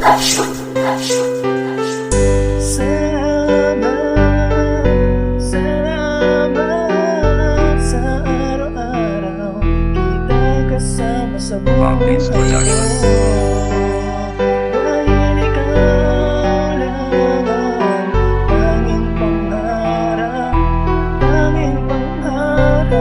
Salamat sa araw-araw kita kasama sa buhay ko. Dahil ikaw lang ang tanging pangarap, tanging pangarap.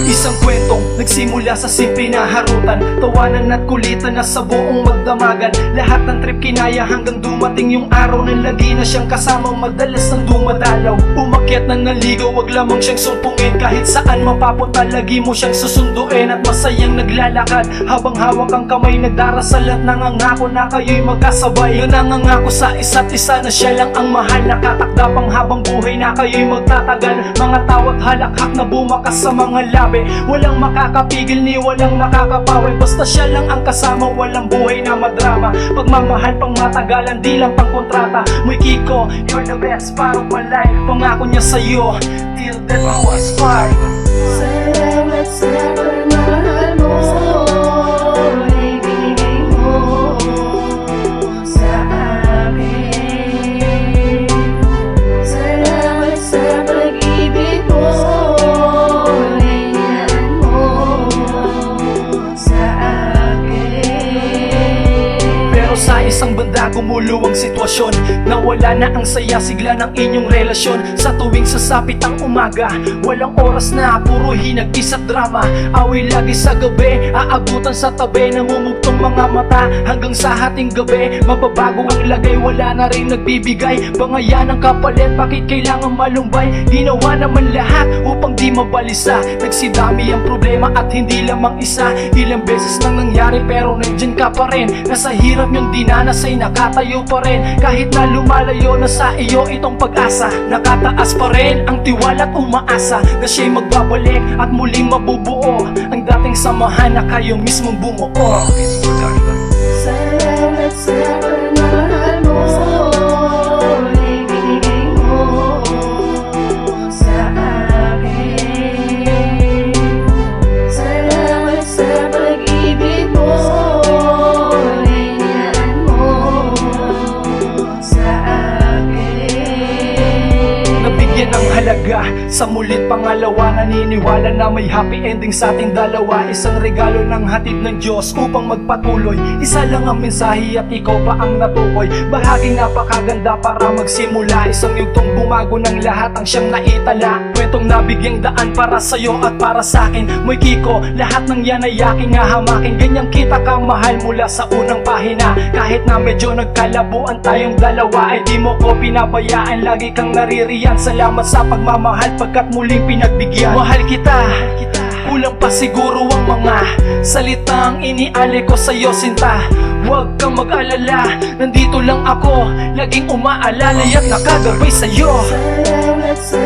Isang kwentong nagsimula sa simple na harutan, tawanan at kulitan na sa buong magdamagan. Lahat ng trip kinaya hanggang dumating yung araw na lagi na siyang kasama, madalas nang dumadalaw. Umakyat na naligaw, wag lamang siyang sumpungin. Kahit saan mapapunta, lagi mo siyang susunduin. At masayang naglalakad habang hawak ang kamay, nagdarasal at nangangako na kayo'y magkasabay. Nangangako sa isa't isa na siya lang ang mahal, nakatakda pang habang buhay na kayo'y magtatagal. Mga tawat halakhak na bumakas sa mga labi, walang makakapigil ni walang makakapawi. Basta siya lang ang kasama, walang buhay na madrama. Pagmamahal pang matagalan, di lang pang kontrata. Muy Kiko, you're the best part of my life. Pangako niya sa'yo, till death do us part. Salamat sa pagmamahal mo, ibigay mo sa akin. Salamat sa pag-ibig mo, inaan mo sa akin. Pero sa isang banda gumuluwang sitwasyon, nawala na ang saya sigla ng inyong relasyon. Sa tuwing sasapit ang umaga, walang oras na, puro hinagpis at drama. Away lagi sa gabi, aabutan sa tabi, namumugtong mga mata hanggang sa hating gabi. Mababago ang lagay, wala na rin nagbibigay. Bangayan ang kapalit, bakit kailangan malumbay? Ginawa naman lahat upang di mabalisa. Nagsidami ang problema at hindi lamang isa. Ilang beses nang nangyari pero nandyan ka pa rin. Nasa hirap yung dinanas ay nakatayo pa rin. Kahit na lumalayo na sa iyo itong pag-asa, nakataas pa rin ang tiwala at umaasa na siya'y magbabalik at muling mabubuo ang dating samahan na kayo mismong bumuo. Salamat sa pagmamahal mo, ibigay mo sa akin. Salamat sa pag-ibig mo, inaan mo sa akin. Nabigyan ng halaga sa mulit pangalawa, naniniwala na may happy ending sa ating dalawa. Isang regalo ng hatid ng Diyos upang magpatuloy. Isa lang ang mensahe at ikaw pa ang natukoy. Bahaging napakaganda para magsimula, isang yugtong bumago ng lahat ang siyang naitala. Kwentong nabigyang daan para sa'yo at para sa'kin. Muy Kiko, lahat ng yan ay aking hahamakin. Ganyang kita ka mahal mula sa unang pahina. Kahit na medyo nagkalabuan tayong dalawa, ay di mo ko pinabayaan, lagi kang naririyan. Salamat sa pagmamahal pagkat muling pinagbigyan. Mahal kita, kulang pa siguro ang mga salitang inialay ko sa'yo, sinta. Huwag kang mag-alala, nandito lang ako, laging umaalala at nakagabay sa'yo. Salamat sa